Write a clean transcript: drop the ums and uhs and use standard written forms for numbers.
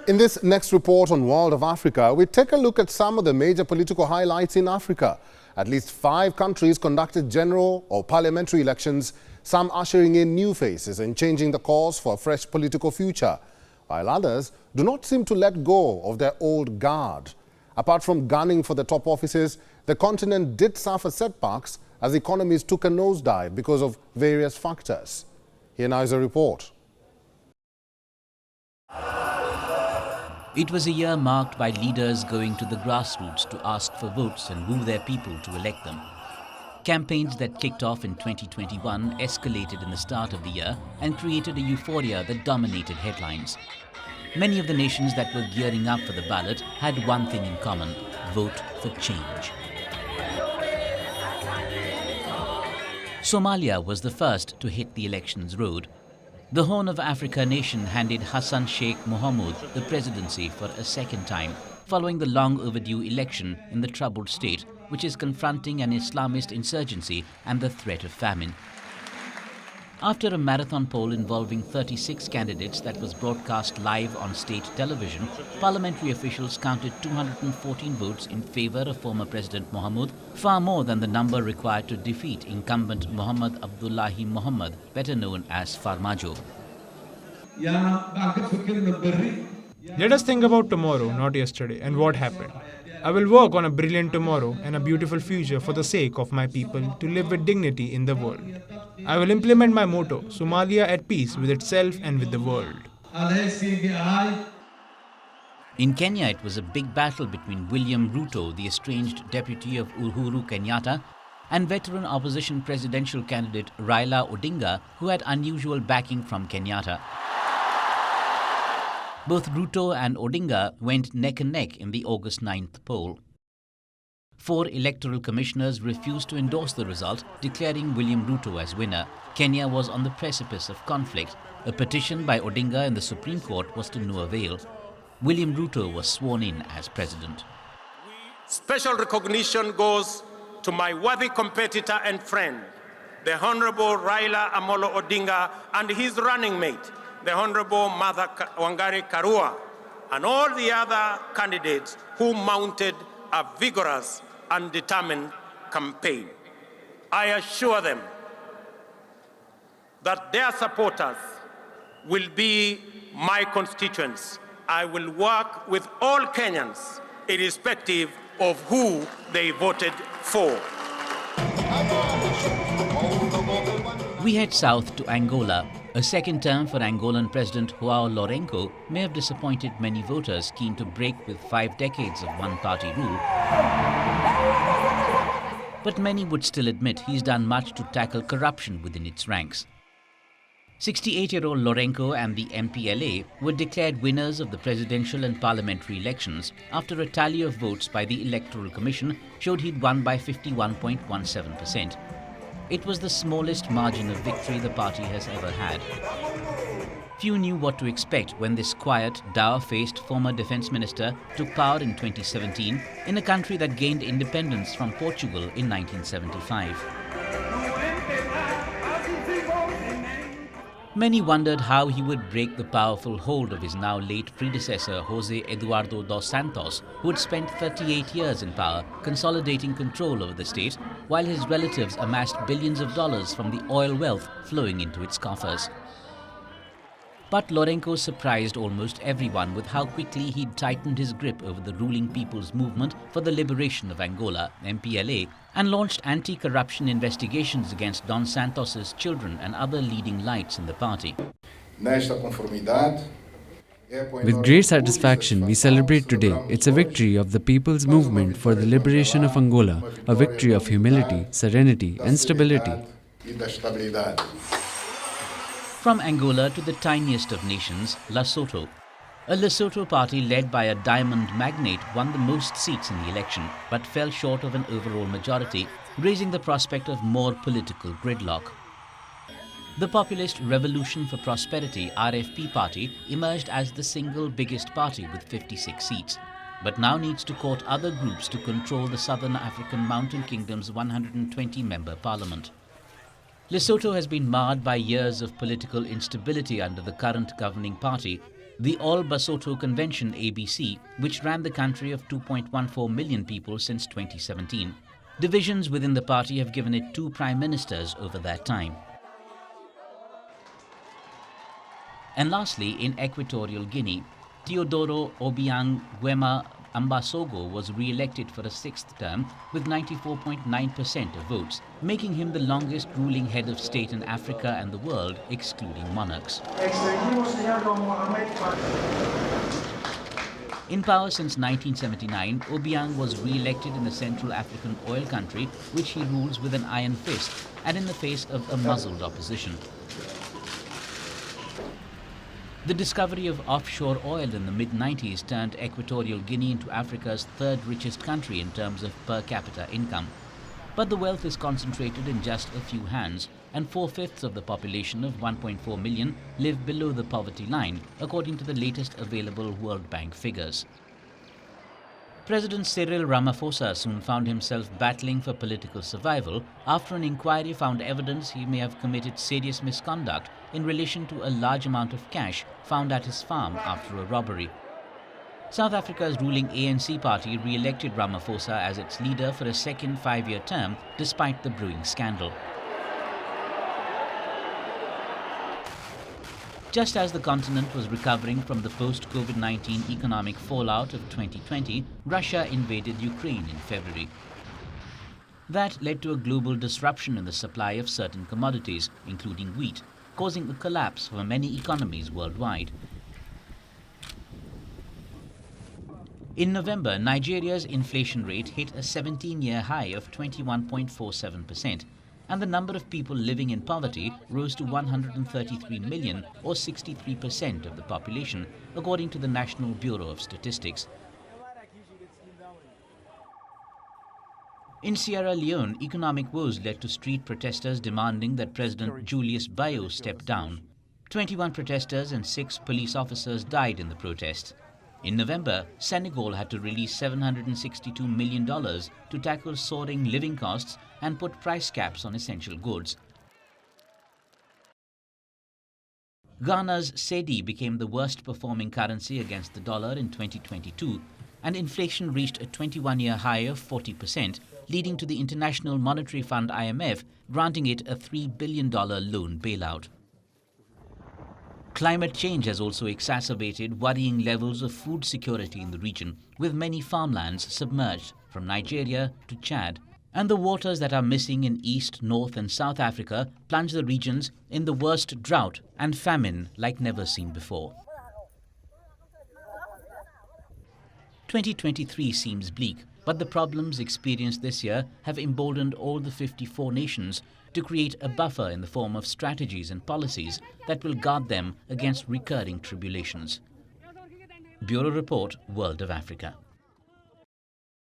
In this next report on World of Africa, we take a look at some of the major political highlights in Africa. At least 5 countries conducted general or parliamentary elections, some ushering in new faces and changing the course for a fresh political future, while others do not seem to let go of their old guard. Apart from gunning for the top offices, the continent did suffer setbacks as economies took a nosedive because of various factors. Here now is a report. It was a year marked by leaders going to the grassroots to ask for votes and woo their people to elect them. Campaigns that kicked off in 2021 escalated in the start of the year and created a euphoria that dominated headlines. Many of the nations that were gearing up for the ballot had one thing in common: vote for change. Somalia was the first to hit the elections road. The Horn of Africa nation handed Hassan Sheikh Mohamud the presidency for a second time, following the long overdue election in the troubled state, which is confronting an Islamist insurgency and the threat of famine. After a marathon poll involving 36 candidates that was broadcast live on state television, parliamentary officials counted 214 votes in favor of former President Mohamud, far more than the number required to defeat incumbent Mohammed Abdullahi Mohammed, better known as Farmajo. Let us think about tomorrow, not yesterday, and what happened. I will work on a brilliant tomorrow and a beautiful future for the sake of my people to live with dignity in the world. I will implement my motto, Somalia at peace with itself and with the world. In Kenya, it was a big battle between William Ruto, the estranged deputy of Uhuru Kenyatta, and veteran opposition presidential candidate Raila Odinga, who had unusual backing from Kenyatta. Both Ruto and Odinga went neck and neck in the August 9th poll. 4 electoral commissioners refused to endorse the result, declaring William Ruto as winner. Kenya was on the precipice of conflict. A petition by Odinga in the Supreme Court was to no avail. William Ruto was sworn in as president. Special recognition goes to my worthy competitor and friend, the Honorable Raila Amolo Odinga, and his running mate, the Honorable Martha Wangari Karua, and all the other candidates who mounted a vigorous and determined campaign. I assure them that their supporters will be my constituents. I will work with all Kenyans, irrespective of who they voted for. We head south to Angola. A second term for Angolan President João Lourenço may have disappointed many voters keen to break with 5 decades of one-party rule. But many would still admit he's done much to tackle corruption within its ranks. 68-year-old Lourenço and the MPLA were declared winners of the presidential and parliamentary elections after a tally of votes by the Electoral Commission showed he'd won by 51.17%. It was the smallest margin of victory the party has ever had. Few knew what to expect when this quiet, dour-faced former defense minister took power in 2017 in a country that gained independence from Portugal in 1975. Many wondered how he would break the powerful hold of his now late predecessor José Eduardo dos Santos, who had spent 38 years in power, consolidating control over the state, while his relatives amassed billions of dollars from the oil wealth flowing into its coffers. But Lourenço surprised almost everyone with how quickly he'd tightened his grip over the ruling People's Movement for the Liberation of Angola, MPLA, and launched anti-corruption investigations against Don Santos's children and other leading lights in the party. With great satisfaction, we celebrate today. It's a victory of the People's Movement for the Liberation of Angola, a victory of humility, serenity, and stability. From Angola to the tiniest of nations, Lesotho. A Lesotho party led by a diamond magnate won the most seats in the election, but fell short of an overall majority, raising the prospect of more political gridlock. The populist Revolution for Prosperity RFP party emerged as the single biggest party with 56 seats, but now needs to court other groups to control the Southern African Mountain Kingdom's 120-member parliament. Lesotho has been marred by years of political instability under the current governing party, The All Basotho Convention ABC, which ran the country of 2.14 million people since 2017. Divisions within the party have given it 2 prime ministers over that time. And lastly, in Equatorial Guinea, Teodoro Obiang Nguema Ambasogo was re-elected for a 6th term with 94.9% of votes, making him the longest ruling head of state in Africa and the world, excluding monarchs. In power since 1979, Obiang was re-elected in the Central African oil country, which he rules with an iron fist and in the face of a muzzled opposition. The discovery of offshore oil in the mid-90s turned Equatorial Guinea into Africa's 3rd richest country in terms of per capita income. But the wealth is concentrated in just a few hands, and 4/5 of the population of 1.4 million live below the poverty line, according to the latest available World Bank figures. President Cyril Ramaphosa soon found himself battling for political survival after an inquiry found evidence he may have committed serious misconduct in relation to a large amount of cash found at his farm after a robbery. South Africa's ruling ANC party re-elected Ramaphosa as its leader for a second 5-year term despite the brewing scandal. Just as the continent was recovering from the post-COVID-19 economic fallout of 2020, Russia invaded Ukraine in February. That led to a global disruption in the supply of certain commodities, including wheat, causing a collapse for many economies worldwide. In November, Nigeria's inflation rate hit a 17-year high of 21.47%. And the number of people living in poverty rose to 133 million, or 63% of the population, according to the National Bureau of Statistics. In Sierra Leone, economic woes led to street protesters demanding that President Julius Bio step down. 21 protesters and 6 police officers died in the protest. In November, Senegal had to release $762 million to tackle soaring living costs and put price caps on essential goods. Ghana's cedi became the worst performing currency against the dollar in 2022, and inflation reached a 21-year high of 40%, leading to the International Monetary Fund (IMF) granting it a $3 billion loan bailout. Climate change has also exacerbated worrying levels of food security in the region, with many farmlands submerged from Nigeria to Chad. And the waters that are missing in East, North and South Africa plunge the regions in the worst drought and famine like never seen before. 2023 seems bleak, but the problems experienced this year have emboldened all the 54 nations to create a buffer in the form of strategies and policies that will guard them against recurring tribulations. Bureau Report, World of Africa.